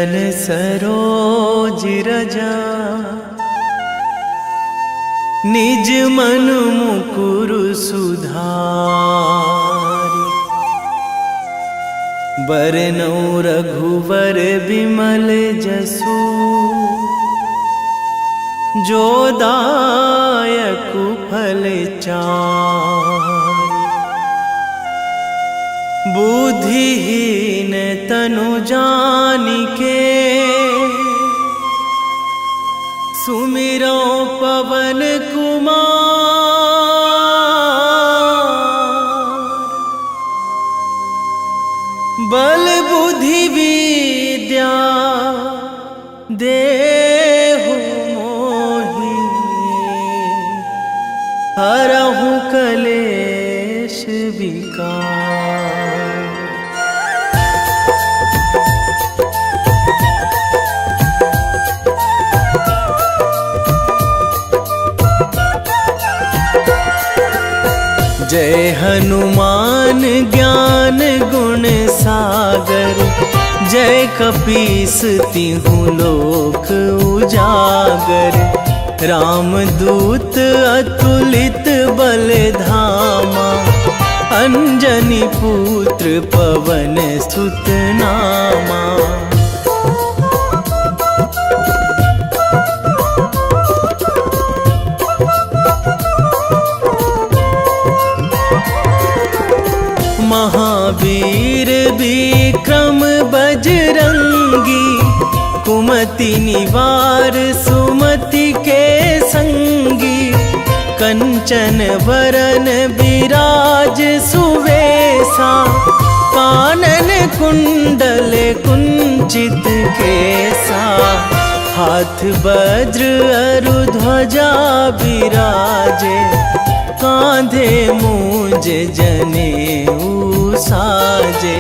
चरण सरोज रजा, निज मन मुकुर सुधारि। बरनौ रघुवर बिमल जसु, जो दायक फल चारि। बुद्धिहीन तनु जानिके, सुमिरो पवन कुमार। बल बुद्धि विद्या देहु मोहि, हरहु कलेश विकार। जय हनुमान ज्ञान गुण सागर, जय कपीस तिहु लोक उजागर। रामदूत अतुलित बल धामा, अंजनी पुत्र पवन सुत नामा। महावीर विक्रम बजरंगी, कुमति निवार सुमति के संगी। कंचन वरन विराज सुवेशा, कानन कुंडल कुंचित केसा। हाथ वज्र अरु ध्वजा बिराजे, कांधे मूंज जनेऊ साजे।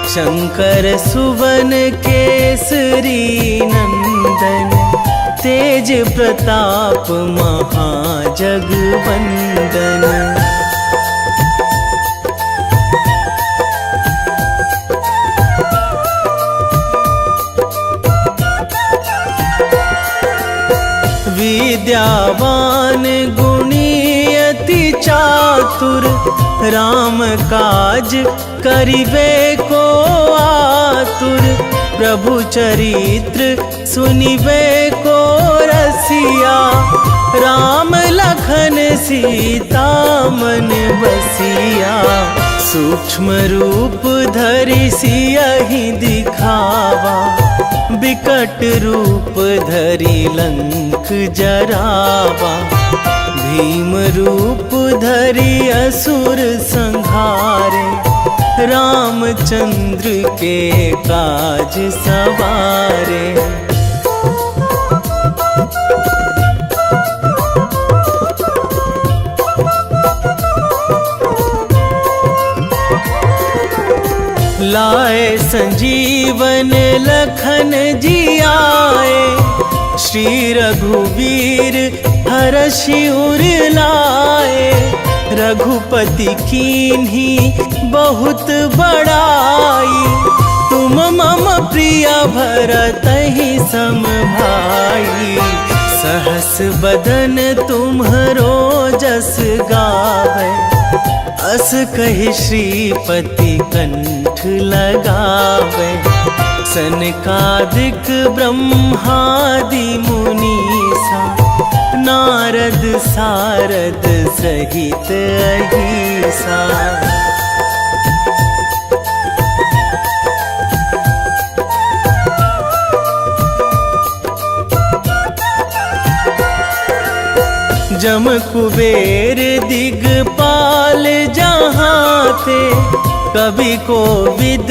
शंकर सुवन केसरी नंदन, तेज प्रताप महाजगवंदन। विद्यावान गुणी अति चातुर, राम काज करिबे को आतुर। प्रभु चरित्र सुनिबे को रसिया, राम लखन सीता मन बसिया। सूक्ष्म रूप धरि सियहि दिखावा, बिकट रूप धरि लंक जरावा। भीम रूप धरि असुर संहारे, रामचंद्र के काज सवारे। लाए संजीवन लखन जियाए, श्री रघुवीर हरषि उर लाए। रघुपति कीन्ही बहुत बड़ाई, तुम मम प्रिय भरतहि सम भाई। सहस बदन तुम्हरो जस गावै, अस कहि श्रीपति कंठ लगावै। सनकादिक ब्रह्मादि मुनीसा, नारद सारद सहित अहिसा। जम कुबेर दिगपाल जहाँ थे, कवि कोविद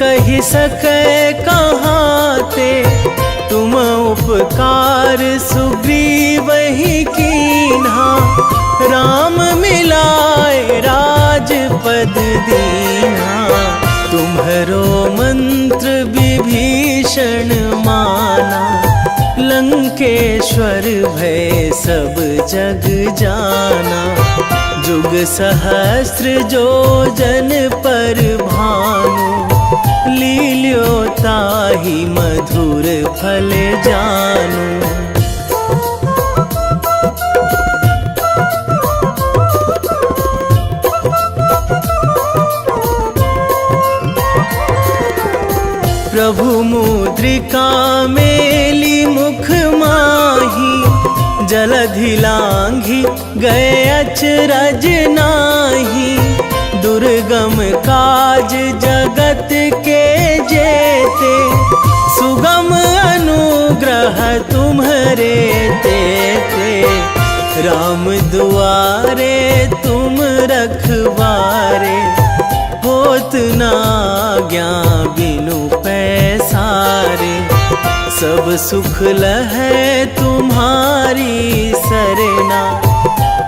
कहि सकै कहाँ ते। तुम उपकार सुग्रीवहि कीन्हा, राम मिलाए राजपद दीन्हा। तुम्हरो मंत्र विभीषण माना, लंकेश्वर भय सब जग जाना। जुग सहस्र जो जन पर भानु, लील्यो ताही मधुर फल जानू। प्रभु मुद्रिका मेली मुख माही, जलधि लांघी गए अचरज नाही। दुर्गम काज जगत के जेते, सुगम अनुग्रह तुम्हरे तेते। राम दुआरे तुम रखवारे, होत ना आज्ञा बिनु पैसारे। सब सुख लहै तुम्हारी सरना,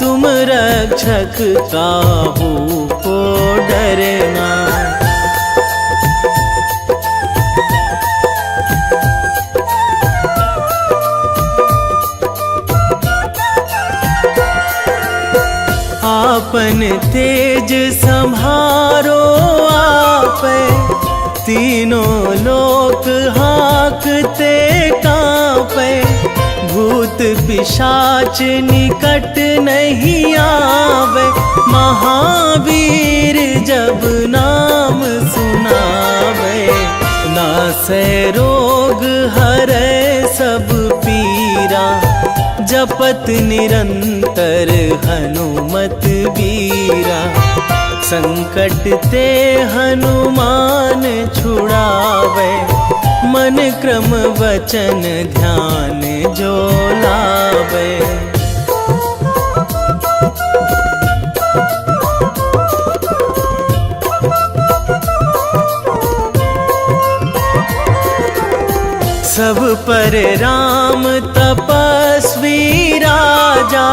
तुम रक्षक काहू को डरना। आपन तेज संभारो आपे, तीनों लोक हाकते कांपे। भूत पिशाच निकट नहीं आवे, महावीर जब नाम सुनावे। नासै रोग हरै सब पीरा, जपत निरंतर हनुमत बीरा। संकट ते हनुमान छुड़ावे, मन क्रम वचन ध्यान जो लावे। सब पर राम तपस्वी राजा,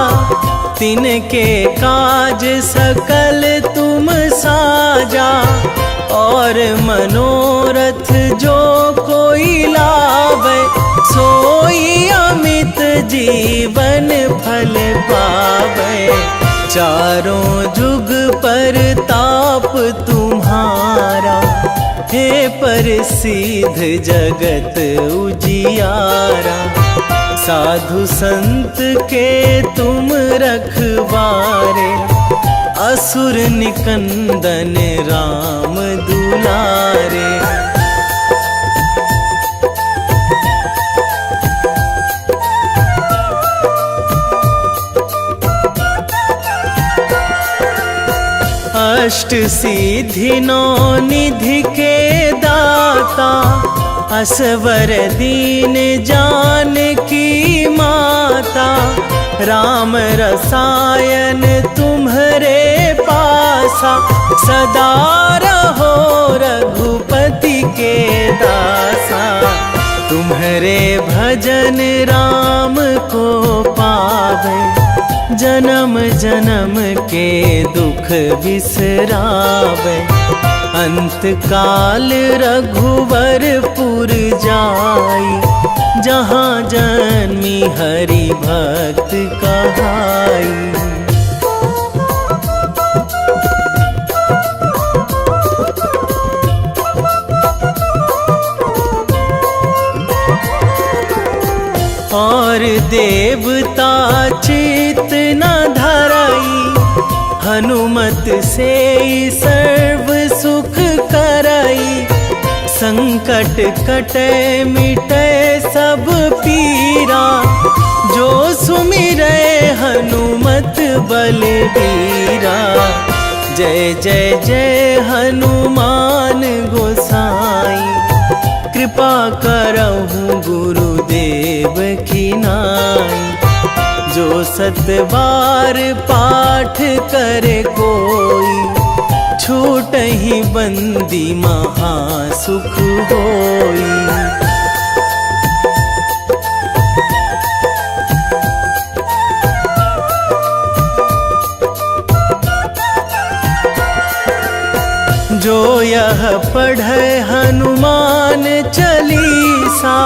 तिनके काज सकल तुम साजा। और मनोरथ जो कोई लावे, सोई अमित जीवन फल पावे। चारों जुग पर ताप तुम्हारा, हे प्रसिद्ध जगत उजियारा। साधु संत के तुम रखवारे, असुर निकंदन राम दुलारे। अष्ट सिद्धि नौ निधि के दाता, असवर दीन जानकी माता। राम रसायन तुम्हरे पासा, सदा रहो रघुपति के दासा। तुम्हरे भजन राम को पावे, जन्म जन्म के दुख बिसरावे। अंत काल रघुवरपुर जाई, जहाँ जन्मी हरि भक्त कहाई। और देवता चित न धराई, हनुमत से सर्व सुख कराई। संकट कटे मिटे सब पीरा, जो सुमिरै हनुमत बलबीरा। जय जय जय हनुमान गोसाई, कृपा करहु गुरुदेव की नाई। जो सतबार पाठ करे कोई, छूटहि बंदी महासुख होई। जो यह पढ़े हनुमान चालीसा,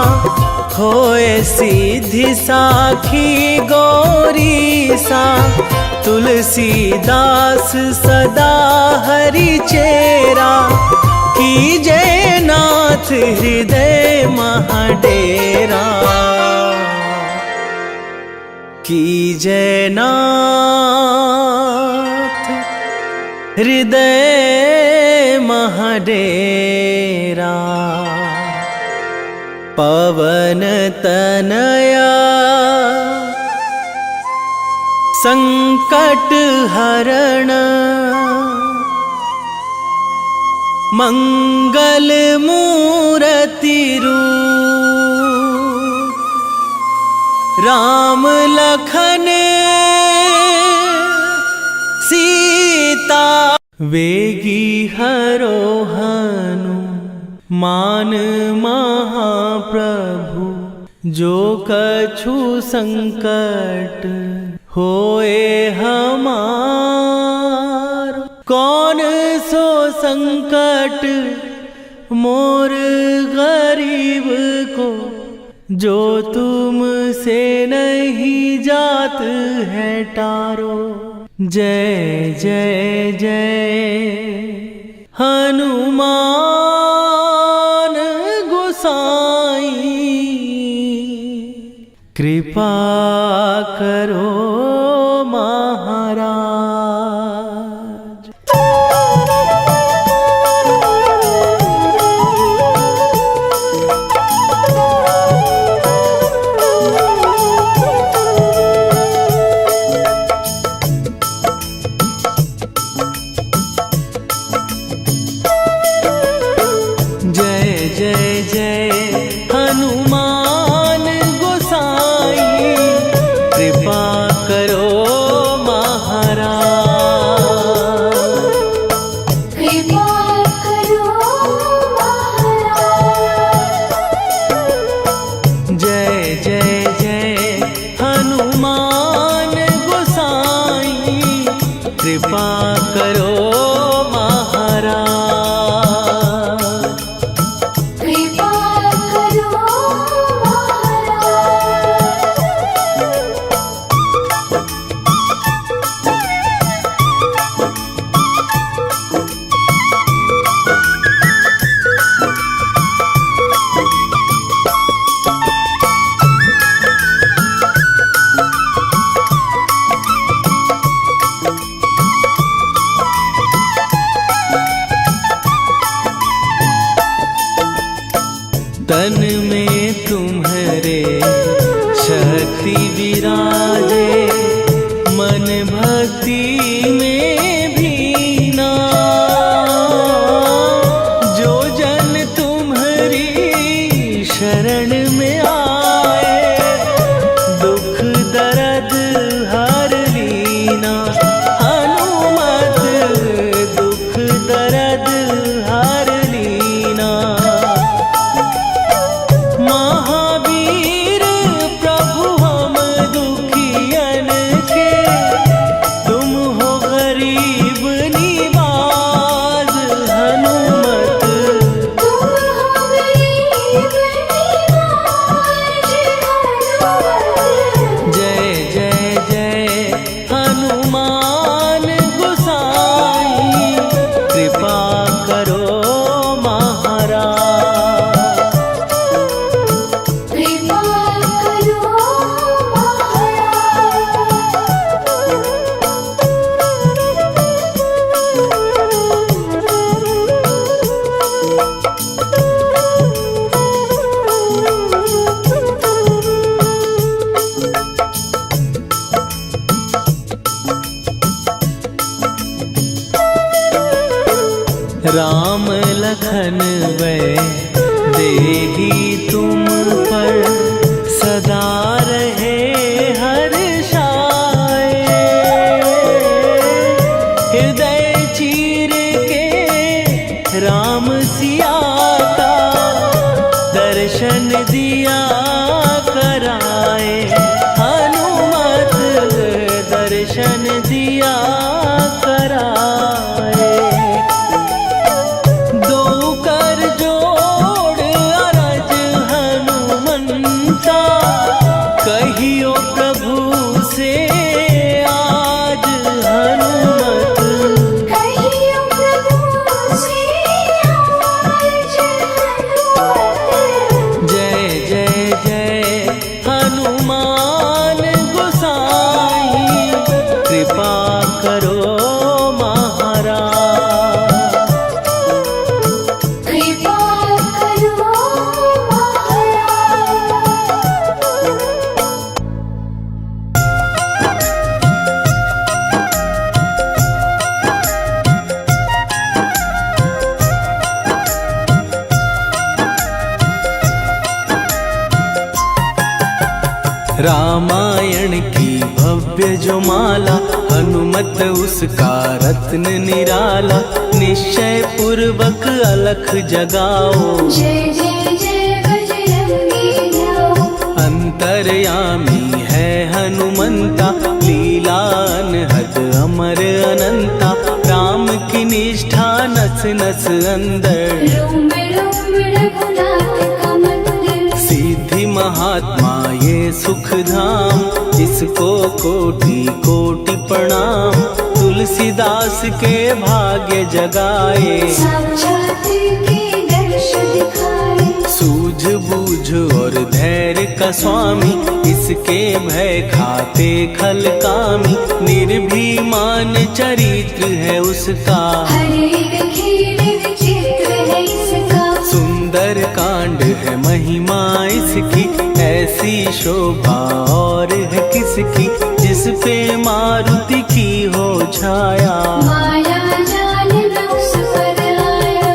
होए सीधी साखी गौरीसा। तुलसीदास सदा हरि चेरा, कीजे नाथ हृदय महाडेरा, कीजे नाथ हृदय महाडेरा। पवन तनया संकट हरण, मंगल मूर्ति रूप, राम लखन सीता। वेगी हरोहनु मान महाप्रभु, जो कछु संकट होए हमार। कौन सो संकट मोर गरीब को, जो तुमसे नहीं जात है टारो। जय जय जय हनुमान गोसाई, कृपा करो महाराज। जय जय जय हनुमान गोसाई, कृपा करो महाराज। कृपा करो महाराज। जय जय जय हनुमान गोसाई, कृपा करो महाराज। कृपा करो तन में तुम्हारे शक्ति विराजे, मन भक्ति में भीना। जो जन तुम्हारी शरण में आए, दुख दर्द हर लीना। हनुमत दुख दर्द हर लीना। महावीर प्रभु हम दुखियन के, तुम हो गरीब निवाज। हनुमत तुम हो गरीब निवाज। जय जय जय हनुमान गोसाई, कृपा करो महाराज। कृपा करो राम लखन वै देही तुम पर, सदा रहे हर्षाए। हृदय चीर के राम सिया का, दर्शन दिया कराए। हनुमत दर्शन दिया कराए। दो कर जोड़ अरज हनुमंता, कहियो प्रभु से आज। हनुमत कहियो प्रभु से आज। रामायण की भव्य जो माला, हनुमत उसका रत्न निराला। निश्चय पूर्वक अलख जगाओ, जय जय जय बजरंगी जाओ। अंतर्यामी है हनुमंता, लीला अनहद अमर अनंता। राम की निष्ठा नस नस अंदर, रोम रोम रघुनाथ का मंदिर। सिद्धि महात्मा ये सुख धाम, जिसको कोटि कोटि प्रणाम। तुलसीदास के भाग्य जगाए, साक्षात के दर्श दिखाए। सूझ बूझ और धैर्य का स्वामी, इसके भय खाते खल कामी। निर्भीमान चरित्र है उसका, हर एक खेल विचित्र है इसका। सुंदर कांड है महिमा इसकी। ऐसी शोभा और है किसकी, जिस पे मारुति की हो छाया। माया जाल न उस पर आया।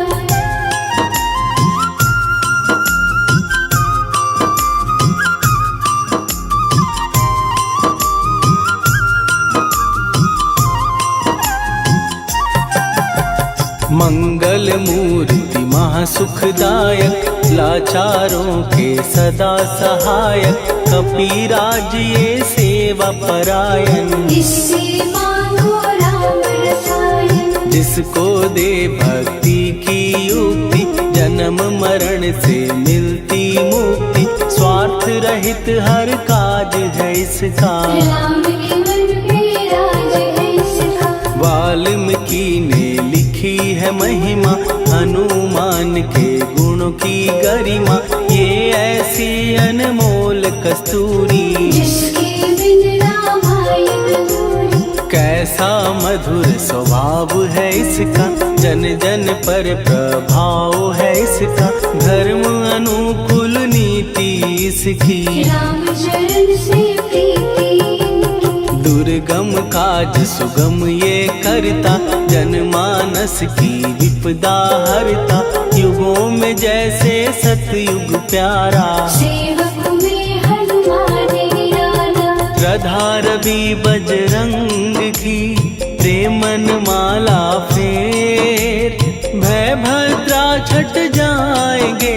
मंगल मूर्ति महासुखदायक, लाचारों के सदा सहायक। कपीराज ये सेवा परायण, इससे मांगो राम रसायन। जिसको दे भक्ति की युक्ति, जन्म मरण से मिलती मुक्ति। स्वार्थ रहित हर काज है इसका, राम के मन पे राज है इसका। वाल्मीकि ने लिखी है महिमा, हनुमान के गुणों की गरिमा। ये ऐसी अनमोल कस्तूरी, जिसके बिन रामायण अधूरी। कैसा मधुर स्वभाव है इसका, जन जन पर प्रभाव है इसका। धर्म अनुकूल नीति इसकी, राम चरण से प्रीति इनकी। दुर्गम काज सुगम ये करता, जनमानस की विपदा हरता। युगों में जैसे सतयुग प्यारा, सेवक में हनुमान निराला। राधा रवि बजरंग की, प्रेमन माला फेर। भय भद्रा छट जाएंगे,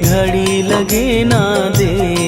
घड़ी लगे ना देर।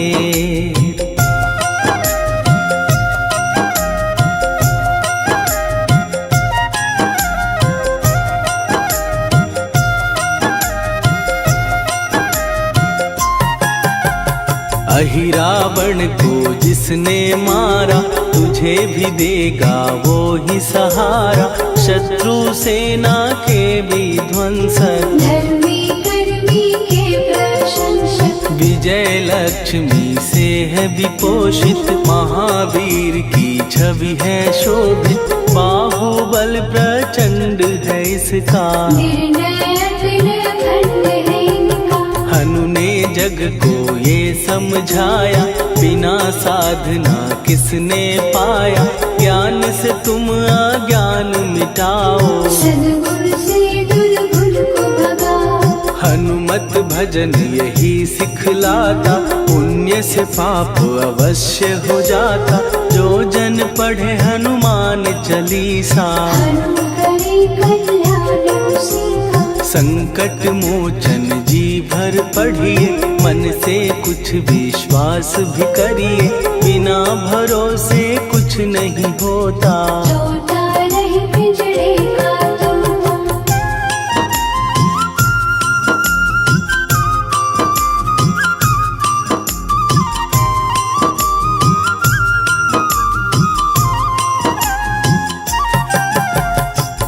अहिरावण को जिसने मारा, तुझे भी देगा वो ही सहारा। शत्रु सेना के विध्वंसक, धर्मी कर्मी के प्रशंसक। विजय लक्ष्मी से है विपोषित। महावीर की छवि है शोभित, बाहुबल प्रचंड है इसका। निर्णय अखंड है इनका। हनु ने जग को ये समझाया, बिना साधना किसने पाया। ज्ञान से तुम अज्ञान मिटाओ, सद्गुण से दुर्गुण को भगाओ। हनुमत भजन यही सिखलाता, पुण्य से पाप अवश्य हो जाता। जो जन पढ़े हनुमान चालीसा, हनु करे कल्याण उसी का। संकट मोचन जी भर पढ़िए, मन से कुछ विश्वास भी करिए। बिना भरोसे कुछ नहीं होता, तोता रहे पिंजड़े का तोता।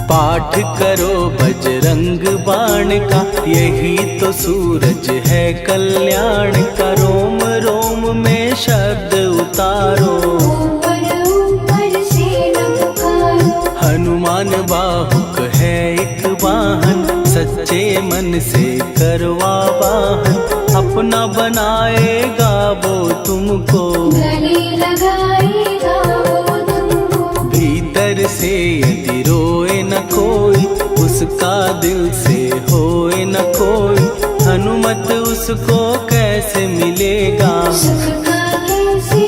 पाठ करो बजरंग बाण का, यही तो सूरज है कल्याण का। रोम रोम में शब्द उतारो, ऊपर ऊपर से न पुकारो। हनुमान बाहुक है एक वाहन, सच्चे मन से करवा वाहन। अपना बनाएगा वो तुमको, गले लगाएगा वो तुमको। भीतर से यदि रोए न कोई, उसका दिल से होए न कोई। हनुमत उसको कैसे मिलेगा, सुख का कैसे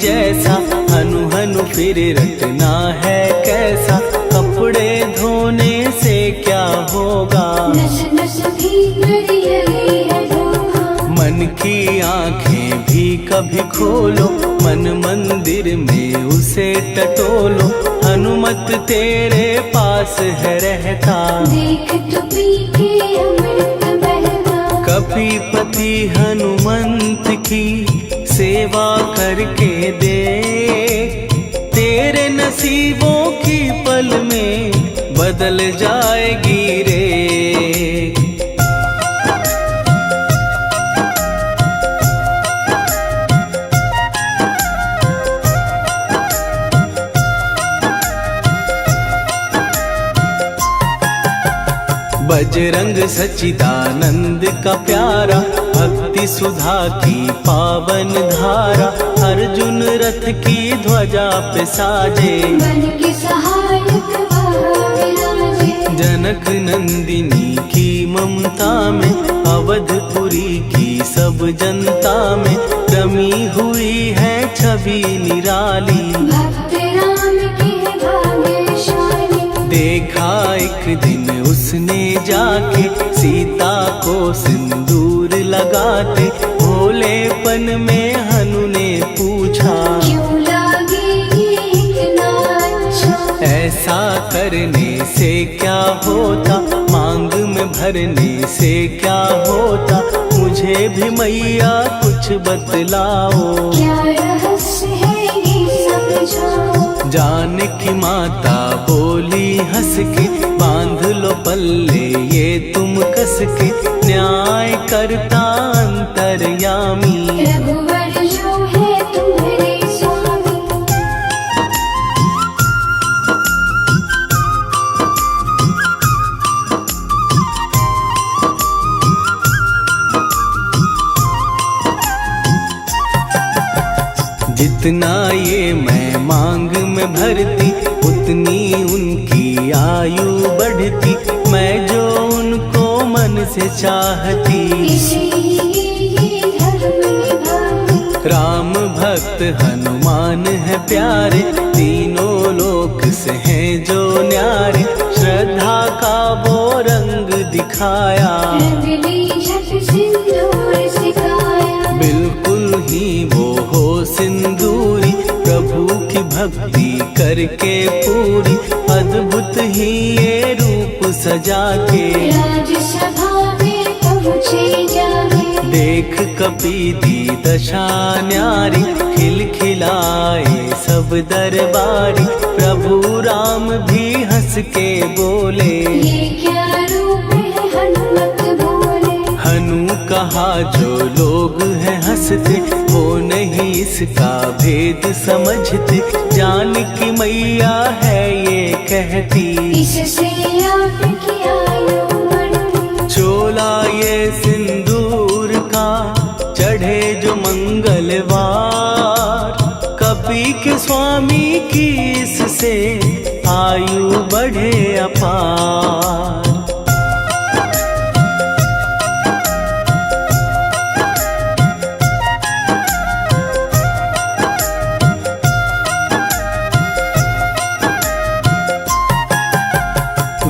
जैसा, हनु हनु फिर रटना है कैसा, कपड़े धोने से क्या होगा, नस नस भीतर यही है धोखा। मन की आंखें भी कभी खोलो, मन मंदिर में उसे टटोलो, हनुमत तेरे पास है रहता, देख तो पी के अमृत बहता। कपीपति हनुमंत की सेवा करके दे, तेरे नसीबों की पल में बदल जाएगी रे। बजरंग सच्चिदानंद का प्यारा, भक्ति सुधा की पावन धारा, अर्जुन रथ की ध्वजा पे साजे, बन के सहायक वहाँ विराजे। जनक नंदिनी की ममता में, अवधपुरी की सब जनता में, रमी हुई है छवि निराली, भक्त राम की है भाग्यशाली। देखा एक दिन उसने जाके, सीता को सिंदूर लगाते, भोलेपन में हनु ने पूछा, क्यों लागेगी इतना अच्छा। ऐसा करने से क्या होता, मांग में भरने से क्या होता, मुझे भी मैया कुछ बतलाओ, क्या रहस्य है ये समझाओ। जानकी माता बोली हंस के, बांध लो पल्ले ये तुम कस के, न्याय करता अंतर्यामी, रघुवर जो है तुम्हारे स्वामी। जितना ये मैं मांग में भरती, उतनी उनकी आयु बढ़ती, मैं जो उनको मन से चाहती, इसीलिए धर्म निभाती। राम भक्त हनुमान है प्यारे, तीनों लोक से हैं जो न्यारे, श्रद्धा का वो रंग दिखाया, रंग ली झट सिंदूर सिखाया। बिल्कुल ही वो हो सिंदूरी, प्रभु की भक्ति करके पूरी, अद्भुत ही ये रूप सजा के, राजसभा में पहुँचे जाके। देख कपी दी दशा न्यारी, खिलखिलाए सब दरबारी, प्रभु राम भी हंस के बोले, ये क्या रूप है हनुमत बोले। हनु कहा जो लोग हैं हंसते, वो नहीं इसका भेद समझते, जानकी मैया है ये कहती, इससे आपकी आयु बढ़ती। चोला ये सिंदूर का चढ़े जो मंगलवार, कपी के स्वामी की इससे आयु बढ़े अपार।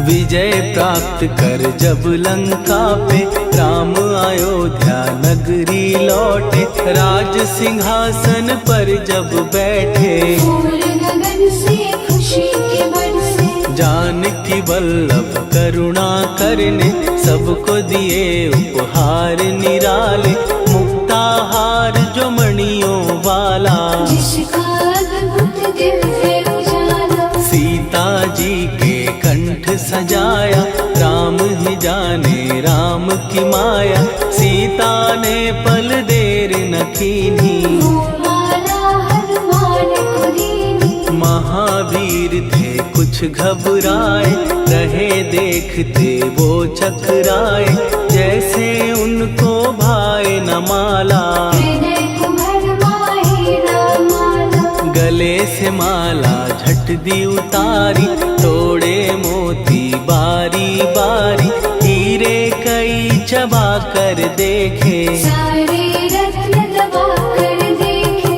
विजय प्राप्त कर जब लंका पे, राम अयोध्या नगरी लौटे, राज सिंहासन पर जब बैठे, फूल गगन से खुशी के बरसे। जानकी वल्लभ करुणा करने, सबको दिए उपहार निराले, मुक्ताहार जो मणियों वाला, जिसका अद्भुत दिव्य उजाला। सीता जी के कंठ सजाया, राम ही जाने राम की माया, सीता ने पल देर न कीन्ही, वो माला हनुमान को दीनी। महावीर थे कुछ घबराए, रहे देखते वो चकराए, जैसे उनको भाए न माला, हृदय को भरमाए रामाला। गले से माला झट दी उतारी, तोड़े मोती बारी बारी, हीरे कई चबा कर देखे, सारे रत्न दबा कर देखे।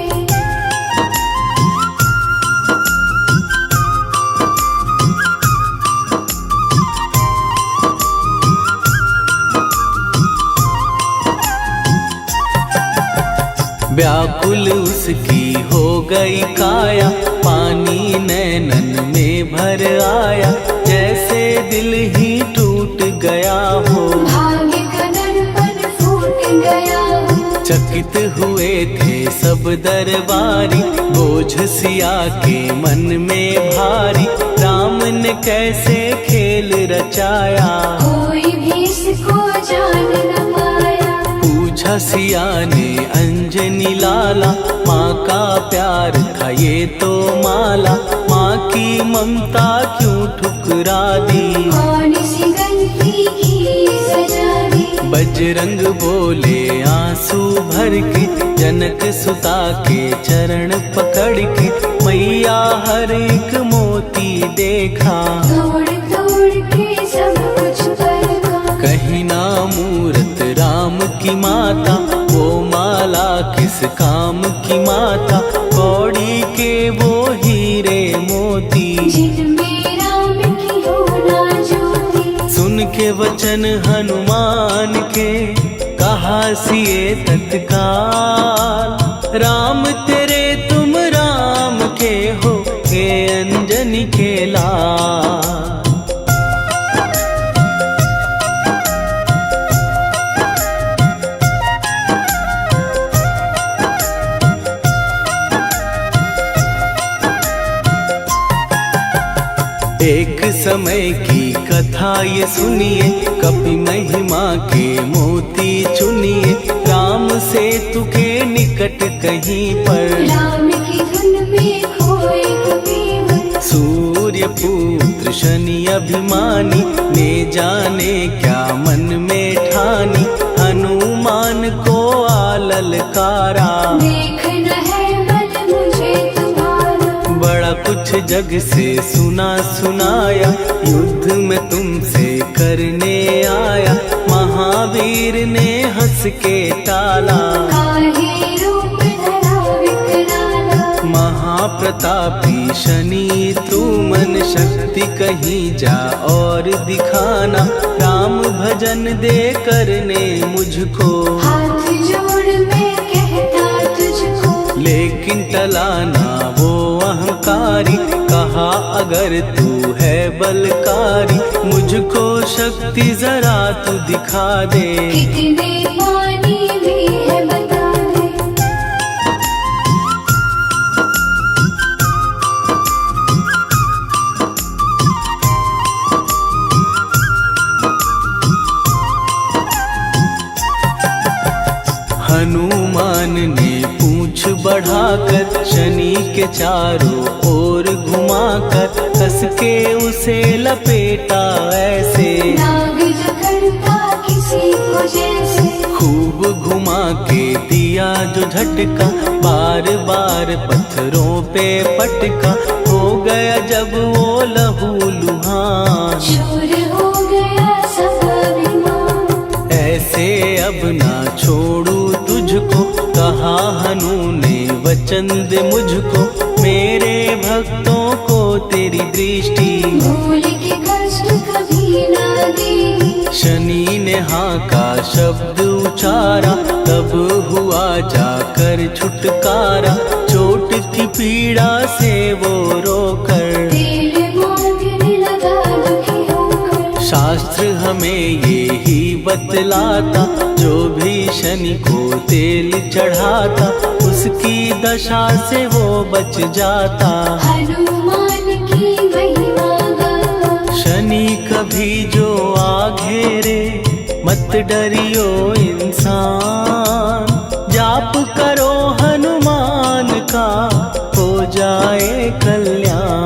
व्याकुल उसकी हो गई काया, पानी नैनन में भर आया, जैसे दिल ही टूट गया हो। भाग्य का दर्पण फूट गया हो। चकित हुए थे सब दरबारी, बोझ सिया के मन में भारी, राम ने कैसे खेल रचाया, कोई भी इसको जान न पाया। पूछा सिया ने अंजनी लाला, माँ का प्यार था ये तो माला, माँ की ममता क्यों ठुकरा दी, कौन सी गलती की सजा दी। बजरंग बोले आंसू भर के, जनक सुता के चरण पकड़ के, मैया हर एक मोती देखा, तोड़ तोड़ के सब कुछ परखा। कहीं ना मूरत राम की माता, वो माला किस काम की माता, कौड़ी के वो हीरे मोती, जिनमें राम की हो ना ज्योति। सुन के वचन हनुमान के, कहा सिए तत्काल, राम तेरे तुम राम के हो, हे अंजनी के लाल। एक समय की कथा ये सुनिए, कपि महिमा के मोती चुनिए, राम सेतु के निकट कहीं पर, राम की धुन में खोए कबीर। सूर्य पुत्र शनि अभिमानी, ने जाने क्या मन में ठानी, हनुमान को आललकारा, देखना है बल मुझे तुम्हारा। बड़ा कुछ जग से सुना सुनाया, युद्ध में तुमसे करने आया, महावीर ने हंस के टाला, काहे रूप धरा विकराला। महाप्रतापी शनि तू मन शक्ति कहीं जा और दिखाना, राम भजन दे करने मुझको, हाथ जोड़ मैं कहता तुझको। लेकिन टलाना वो अहंकारी, कहा अगर तू है बलकारी, मुझको शक्ति जरा तू दिखा दे, कितने पानी भी है बता दे। हनुमान ने पूंछ बढ़ाकर, शनि के चारों ओर घुमाकर, कस के उसे लपेटा ऐसे, नाग जो करता किसी को जैसे। खूब घुमा के दिया जो झटका, बार बार पत्थरों पे पटका, हो गया जब वो लहू लुहान, चूर हो गया सब अभिमान। ऐसे अब ना छोड़ू तुझको, कहा हनु ने वचन दे मुझको, मेरे भक्तों को तेरी दृष्टि, भूल के कष्ट कभी ना दी। शनि ने हाँ का शब्द उचारा, तब हुआ जाकर छुटकारा, चोट की पीड़ा से वो रोकर, तेल मांगने लगा दुखी होकर। शास्त्र हमें ये ही बतलाता, जो भी शनि को तेल चढ़ाता, उसकी दशा से वो बच जाता। हनुमान की महिमा गाता। शनि कभी जो आ घेरे, मत डरियो इंसान, जाप करो हनुमान का, हो जाए कल्याण।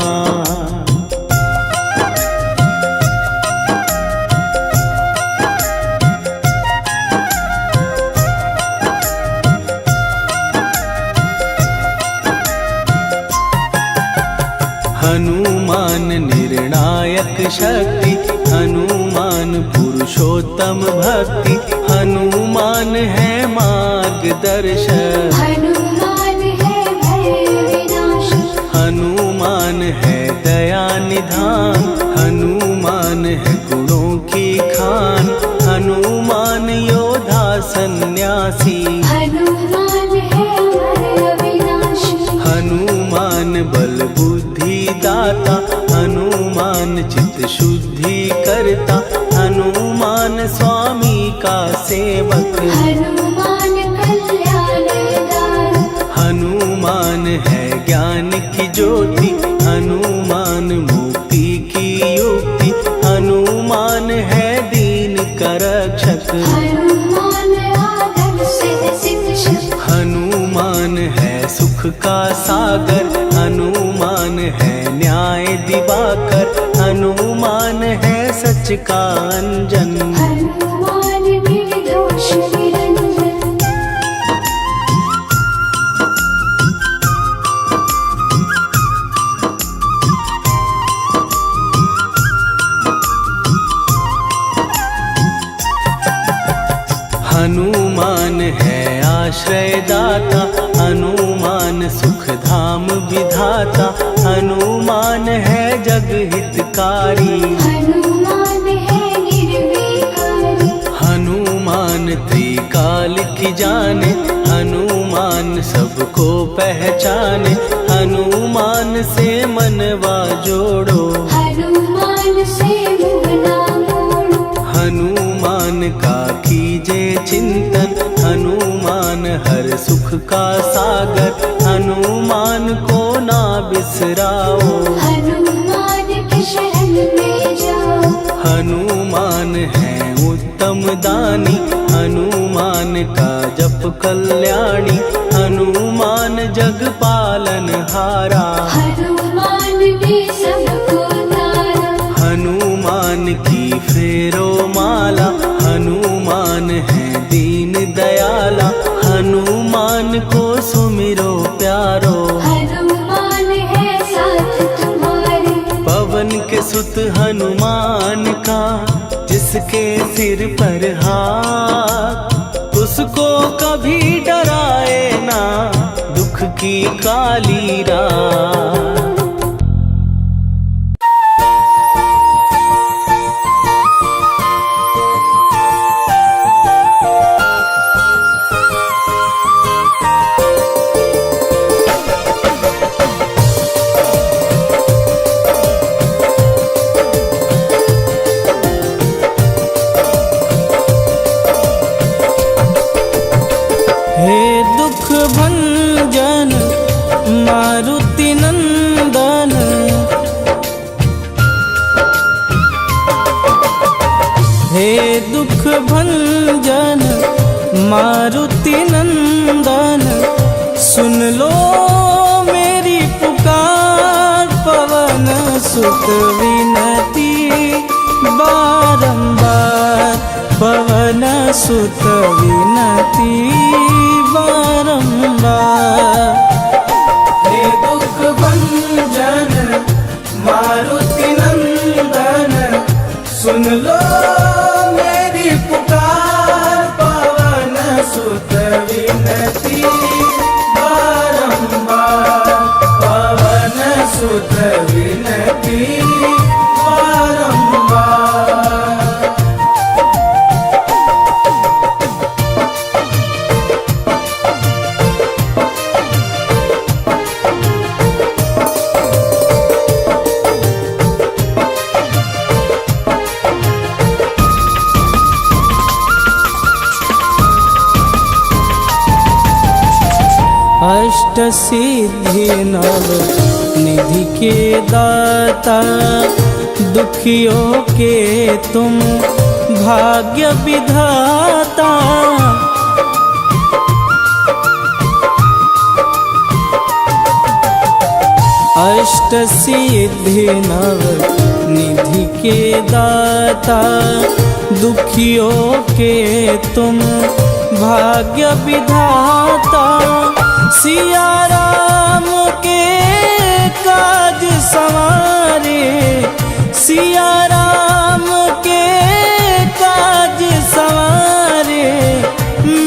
हनुमान निर्णायक शक्ति, हनुमान पुरुषोत्तम भक्ति, हनुमान है मार्गदर्शक, हनुमान है भय विनाशक। हनुमान है दया निधान, हनुमान है गुणों की खान, हनुमान योद्धा सन्यासी, हनुमान है विधाता, हनुमान चित्त शुद्धि करता, हनुमान स्वामी का सेवक। हनुमान कल्याणदायक, हनुमान है ज्ञान की ज्योति, हनुमान मुक्ति की युक्ति, हनुमान है दीन का रक्षक। हनुमान आदर से शिक्षक, हनुमान है सुख का सागर, हनुमान है न्याय दिवाकर, हनुमान है सच का अंजन। हनुमान निर्दोष निरंजन, हनुमान है आश्रय दाता, हनुमान सुख धाम विधाता, हनुमान है जग हितकारी। हनुमान है निर्विकारी, हनुमान त्रिकाल की जाने, हनुमान सबको पहचाने, हनुमान से मनवा जोड़ो। हनुमान से मुँह ना मोड़ो, हनुमान का कीजे चिंतन, हनुमान हर सुख का सागर, हनुमान को ना बिसराओ। हनुमान के शरण में जाओ। हनुमान है उत्तम दानी, हनुमान का जप कल्याणी, हनुमान जग पालन हारा। हनुमान ने सबको तारा, हनुमान की फेरो माला, हनुमान है दीन दयाला, हनुमान को सुमिरो प्यारो। हनुमान है साथ तुम्हारे, पवन के सुत हनुमान का, जिसके सिर पर हाथ, उसको कभी डराए ना दुख की काली रात। हे दुख भंजन मारुति नंदन, हे दुख भंजन मारुति नंदन, सुन लो मेरी पुकार, पवन सुत विनती बारंबार, पवन सुत विनती बारंबार। हे दुख भंजन मारुति नंदन, सुन लो मेरी पुकार, पवन सुत विनती बारंबार, पवन सुत विनती बारंबार। अष्ट सिद्धि नव निधि के दाता, दुखियों के तुम भाग्य विधाता। अष्ट सिद्धि नव निधि के दाता, दुखियों के तुम भाग्य विधाता। सिया राम के काज सवारे, सिया राम के काज सवारे,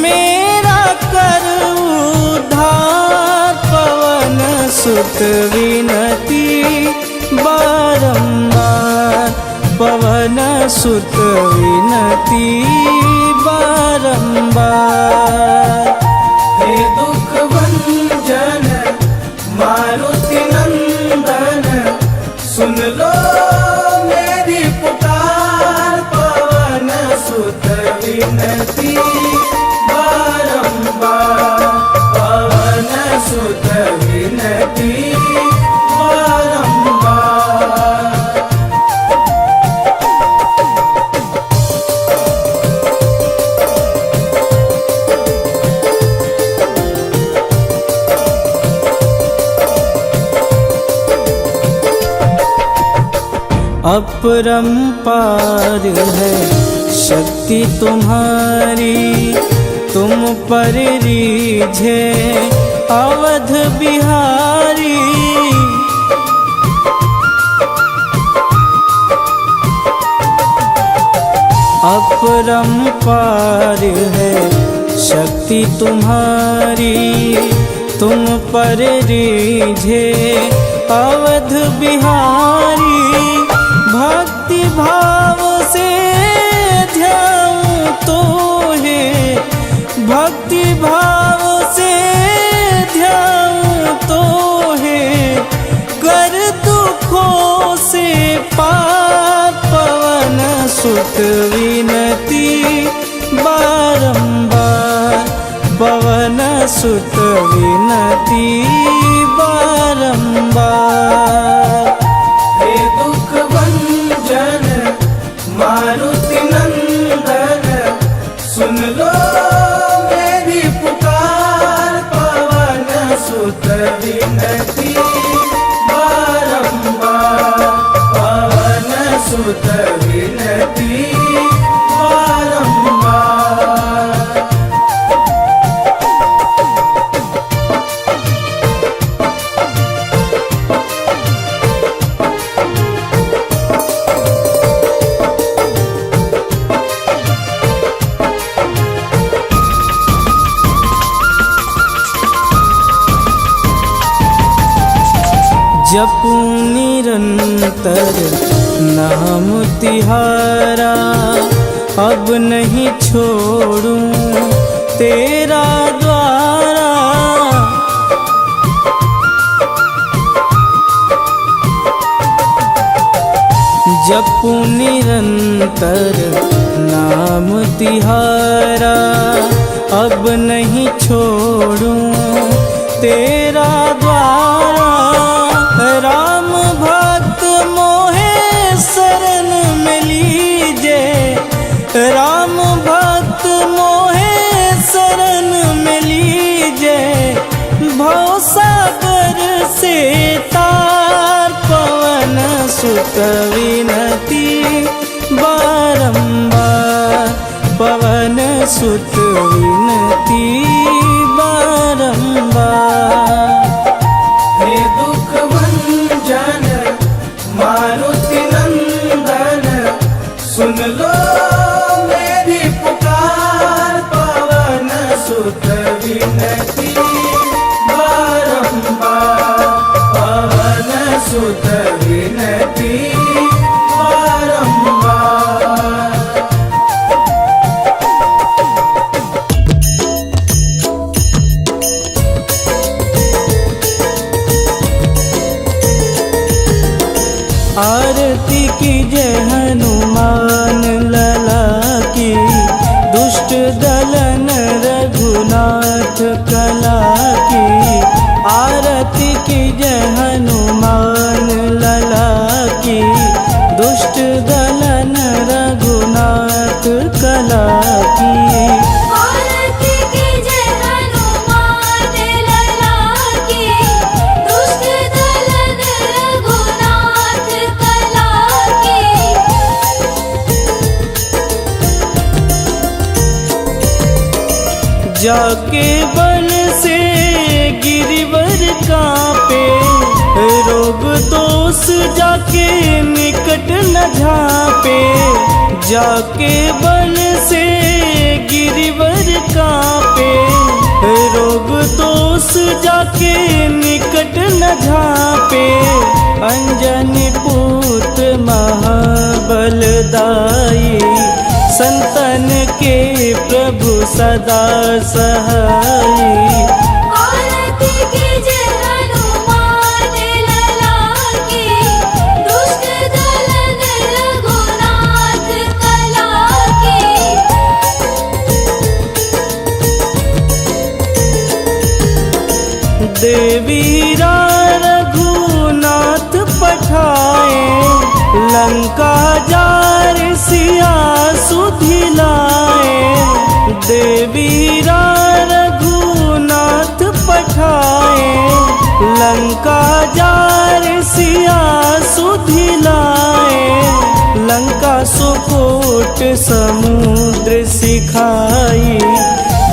मेरा कर उद्धार, पवन सुत विनती बारंबार, पवन सुत विनती बारंबार। हे दुख भंजन मारुति नंदन, विनती बारंबार, पवन सुत विनती बारंबार। अपरंपार है शक्ति तुम्हारी, तुम पर रीझे अवध बिहारी। अपरंपार है शक्ति तुम्हारी, तुम पर रीझे अवध बिहारी। भक्ति भाव से ध्याऊं तो है, भक्ति भाव से ध्याऊं तो है, कर दुखों से पार पवन सुत विनती बारंबार, पवन सुत विनती बारंबार। हे दुख भंजन मारुति नंदन, सुन लो मेरी पुकार, पवन सुत विनती बारंबार, पवन सुत विनती बारंबार। जपूं निरंतर नाम तिहारा, अब नहीं छोड़ूं तेरा द्वारा। जपूं निरंतर नाम तिहारा, अब नहीं छोड़ूं तेरा द्वारा। राम भक्त मोहे शरण में लीजे, राम भक्त मोहे शरण में लीजे। भवसागर से तार पवन सुत विनती बारंबार, पवन सुत विनती बारंबार। हे दुख भंजन मारुति नंदन, सुन लो मेरी पुकार, पवन सुत विनती बारंबार, पवन सुत विनती बारंबार। आरती की जय हनुमान लला की, दुष्ट दलन रघुनाथ कला की। आरती की जय हनुमान लला की, दुष्ट दलन रघुनाथ कला की। आरती की जय हनुमान लला की, दुष्ट दलन रघुनाथ कला की। जाके बल से गिरिवर कांपे, रोग दोष जाके निकट न झांपे। जाके बल से गिरिवर कांपे, रोग दोष जाके निकट न झांपे। अंजनी पुत्र महाबलदाई, संतन के प्रभु सदा सहाई। आरती की जय हनुमान लला की, दुष्ट दलन रघुनाथ कला की। देवीरा रघुनाथ पठाए, लंका जार सिया सुधिलाए। देवीरा रघुनाथ पठाए, लंका जार सिया सुधिलाए। लंका सुकोट समुद्र सिखाई,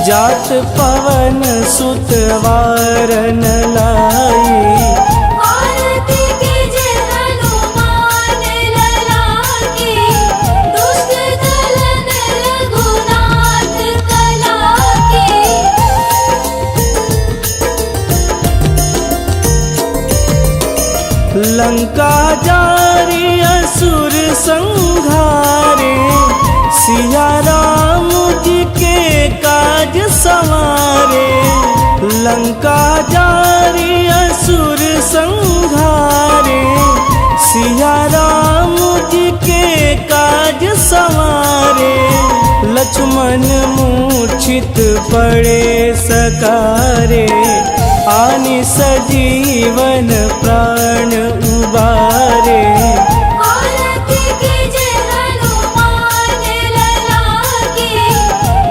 जात पवन सुत वारन लाई। आरती कीजे हनुमान लला की, दुष्ट दलन रघुनाथ कला की। लंका जारी असुर संहारे, सिया राम जी के काज संवारे। लंका जारी असुर संहारे, सिया राम जी के काज संवारे। लक्ष्मण मूर्छित पड़े सकारे, आनि सजीवन प्राण उबारे। आरती कीजे हनुमान लला की,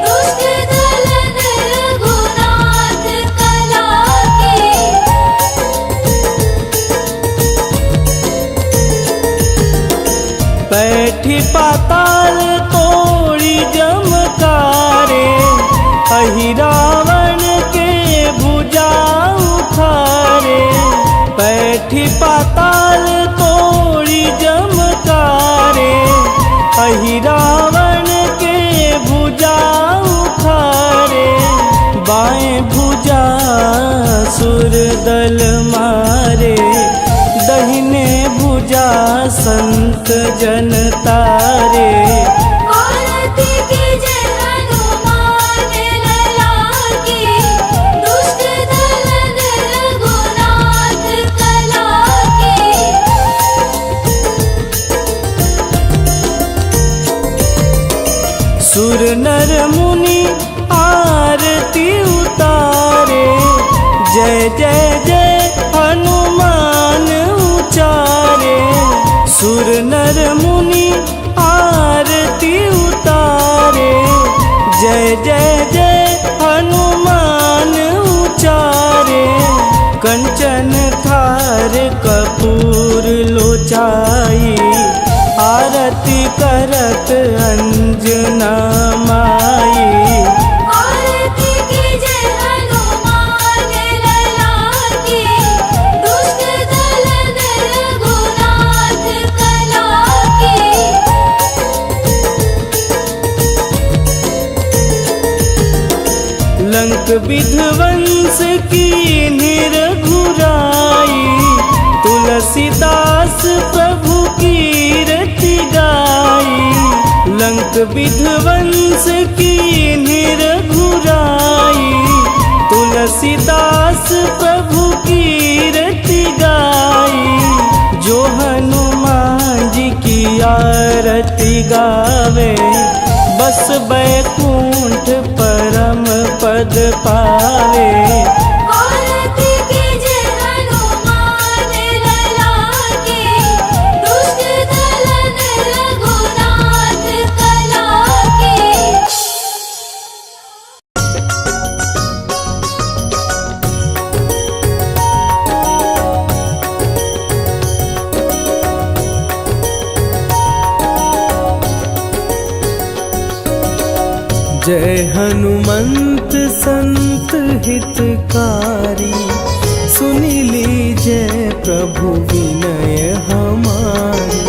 दुष्ट दलन रघुनाथ कला की। बैठी पाताल तोड़ी जमकारे, अहि रावण के भुजा उखारे। बैठी पाताल तोड़ी जमकारे, अहि रावण के भुजा उखारे। बाएं भुजा सुर दल मारे, दहिने भुजा संत जन तारे। आरती कीजे हनुमान लला की, दुष्ट दलन रघुनाथ कला की। सुर नर मुनि आरती उतारे, जय जय जय हनुमान उचारे। सुर नर मुनि आरती उतारे, जय जय जय हनुमान उचारे। कंचन थार कपूर लोचाई, आरती करत अंजना माई। आरती कीजे हनुमान लला की, दुष्ट दलन रघुनाथ कला की। लंक विध्वंस की निरघुराई, तुलसीदास प्रभु कीरति गाई। लंक विध्वंस की निरघुराई, तुलसीदास प्रभु कीरति गाई। जो हनुमान जी की आरती गावे, बस बैकुंठ परम पद पावे। आरती कीजे हनुमान लला की, दुष्ट दलन रघुनाथ कला की। जय हनुमंत संत हितकारी, सुनि लीजय प्रभु विनय हमारी।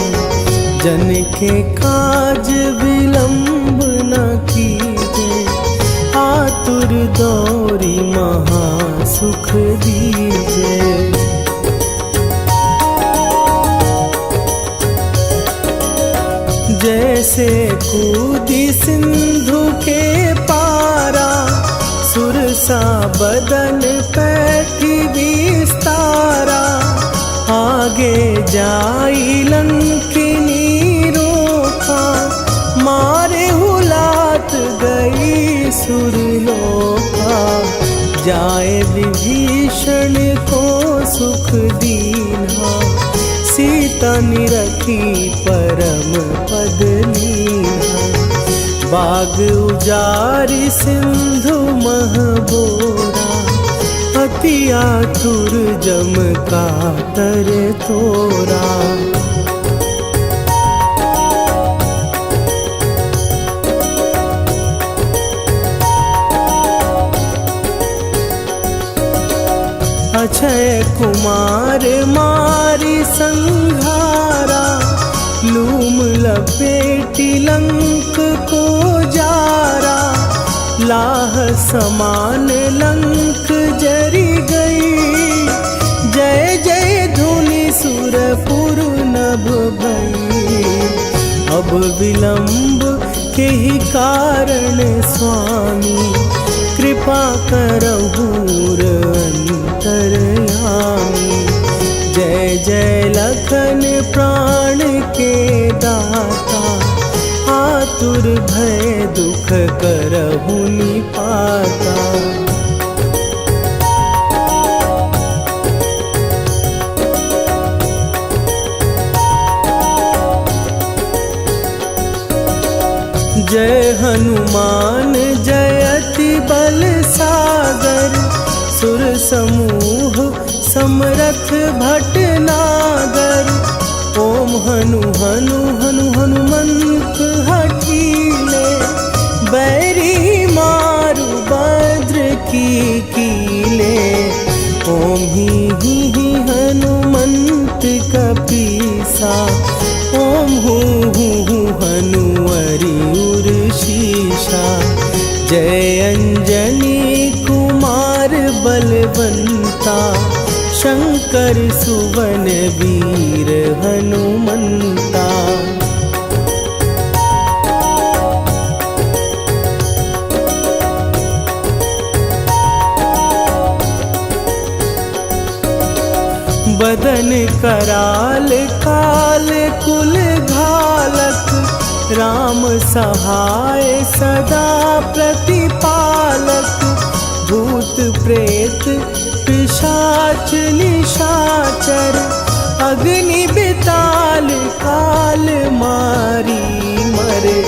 जन के काज विलंब न कीजे, आतुर दौरी महासुख दीजे। जैसे कूदी सिंधु के पारा, सुरसा बदन पैठी विस्तारा। आगे जाई लंकिनी रोका, मारे हुलात गई सुरलोका। जाए विभीषण को सुख दीना, सीता निरखी परम पद लीना। बाग उजारि सिंधु मह बोरा, अति आतुर जम कातर तोरा। अक्षय कुमार मारी संघारा, लूम लपेटी लंक को जारा। लाह समान लंक जरी गई, जय जय धुनि सुरपुर नभ भई। अब विलंब के ही कारण स्वामी, कृपा करहु अंतरयामी। जय जय लखन प्राण के दाता, आतुर भय दुख करहु निपाता। जय हनुमान जयति बल सागर, सुर समूह समरथ भटनागर। ओम हनु हनु हनु हनुमंत हठीले, बैरी मारु भद्र की कीले। ओम ही हनुमंत कपीसा, ओम हूँ हनुवरि उर शीशा। जय अंजनी कुमार बलवंता, शंकर सुवन वीर हनुमंता। बदन कराल काल कुल घालक, राम सहाय सदा प्रतिपालक। भूत प्रेत पिशाच निशाचर, अग्नि बिताल काल मारी मरे।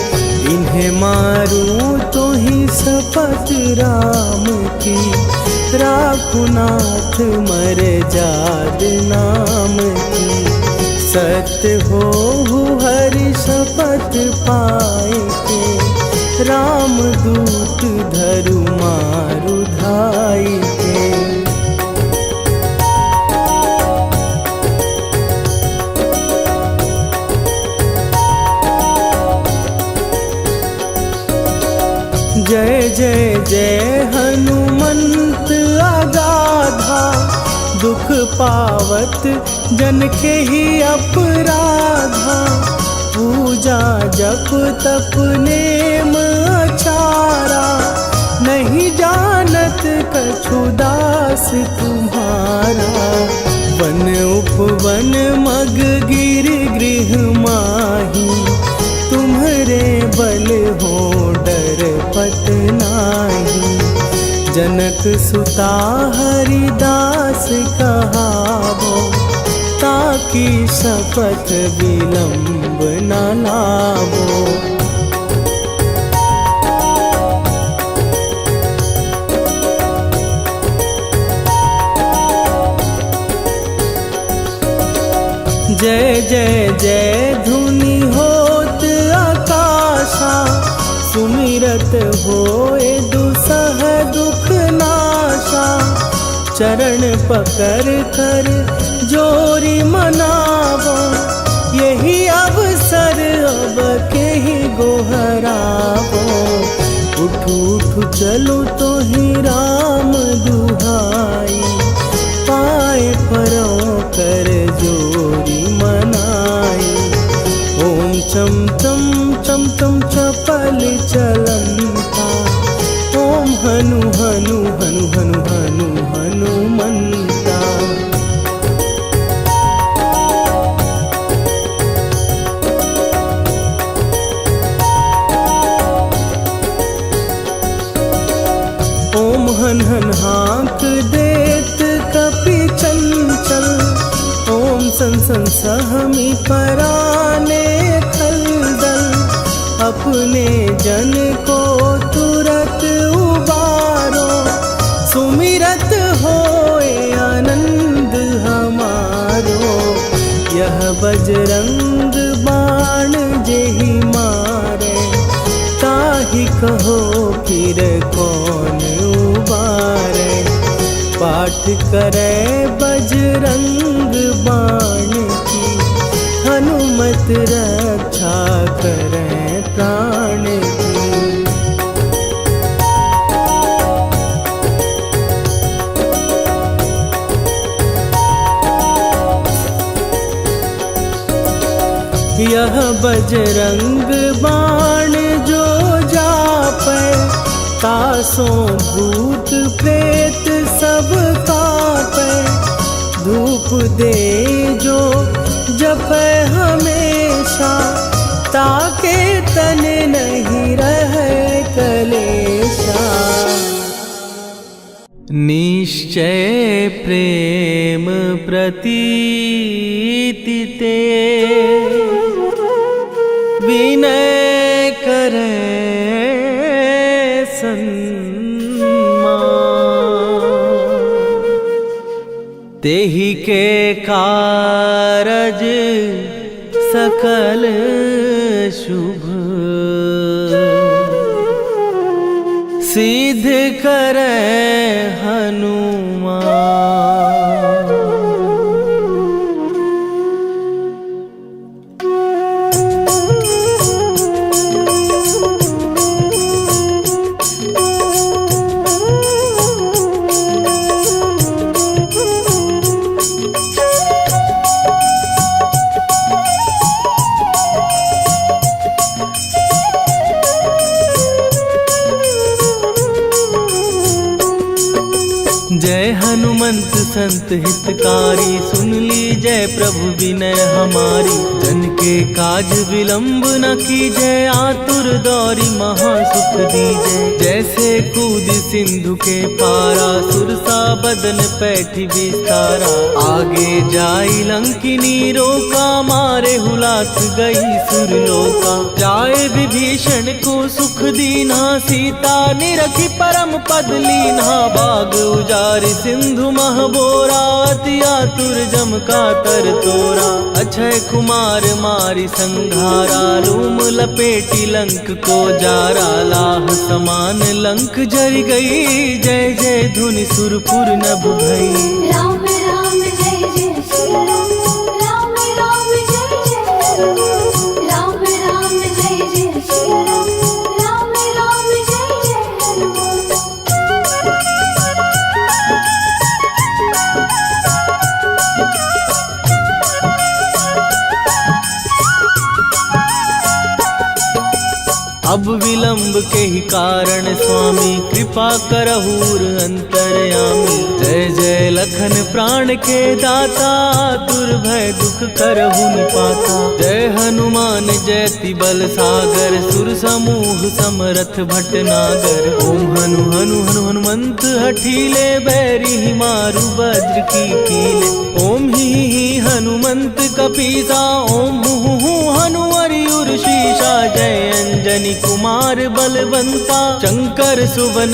इन्हें मारूं तो ही शपथ राम की, राखुनाथ मर जाद नाम की। सत्य हो हरि शपथ पाए के, राम दूत धरु मारु धाई के। जय जय जय हनुमंत अगाधा, दुख पावत जन के ही अपराधा। पूजा जप तप नेम अचारा, नहीं जानत कछु दास तुम्हारा। वन उपवन मग गिर गृह माही, तुम्हरे बल हो डर पत नाही। जनक सुता हरिदास कहावो, ताकि शपथ विलंब न लावो। जय जय जय धुनि होत आकाशा, सुमिरत होए दुसह दुख नाशा। चरण पकड़ कर जोरी मनावो, यही अवसर अब के ही गोहरावो। उठ उठ चलो तो ही राम दुहाई, पाए परों कर जोरी मनाई। ओम चम चम चम चम चपल चलंता, ओम हनु हनु हनु हनु हनु हनुमंता। ओम हन हन हाँक देत कपि चंचल, ओम सन सन सहमी पराने खलदल, अपने जन को तुरत उबारो, सुमिरत होए आनंद हमारो। यह बजरंग बाण जेहि मारे, ताहि कहो फिर कौन उबारे। पाठ करे बजरंग बाण की, हनुमत रक्षा करे प्राण की। यह बजरंग बाण जो जापै, तासों भूत प्रेत सब कापै। धूप दे जो जपै हमेशा, ताके तन नहीं रहे कलेशा। निश्चय प्रेम प्रतीति ते, विनय करे सन्मान। तेहि के कारज सकल शुभ, सिद्ध करे हनुमान। जय हनुमंत संत हितकारी, सुन ली जय प्रभु विनय हमारी। जन के काज विलंब न कीजय, आतुर दौरी महासुख दीजय। जैसे कूद सिंधु के पारा, सुरसा बदन पैठी विस्तारा। आगे जाई लंकिनी रोका, मारे हुलास गई सुरलोका। जाए विभीषण को सुख दीना, सीता निरखी परम पद लीना। बाग उजारि सिंधु महबोरा, अति आतुर जम का तर तोरा। अक्षय कुमार मारि संघारा, रूम लपेटी लंक को जारा। लाह समान लंक जरि गई, जय जय धुनि सुरपुर नभ भई। राम राम जय जय श्री राम, राम राम जय जय हनुमान। राम राम जय जय श्री राम, राम राम जय जय हनुमान। अब विलंब के ही कारण स्वामी, कृपा करहूर अंतरयामी। जय जय लखन प्राण के दाता, दुर्भय दुख करहु निपाता। जय हनुमान जयति बल सागर, सुर समूह समरथ भटनागर। ओम हनु हनु हनु हनुमंत हठीले, बैरी मारु वज्र की कीले। ओम ही हनुमंत कपीसा, ओम हु हनुवरियुर शीशा। जय अंजनी कुमार बलवंता, शंकर सुवन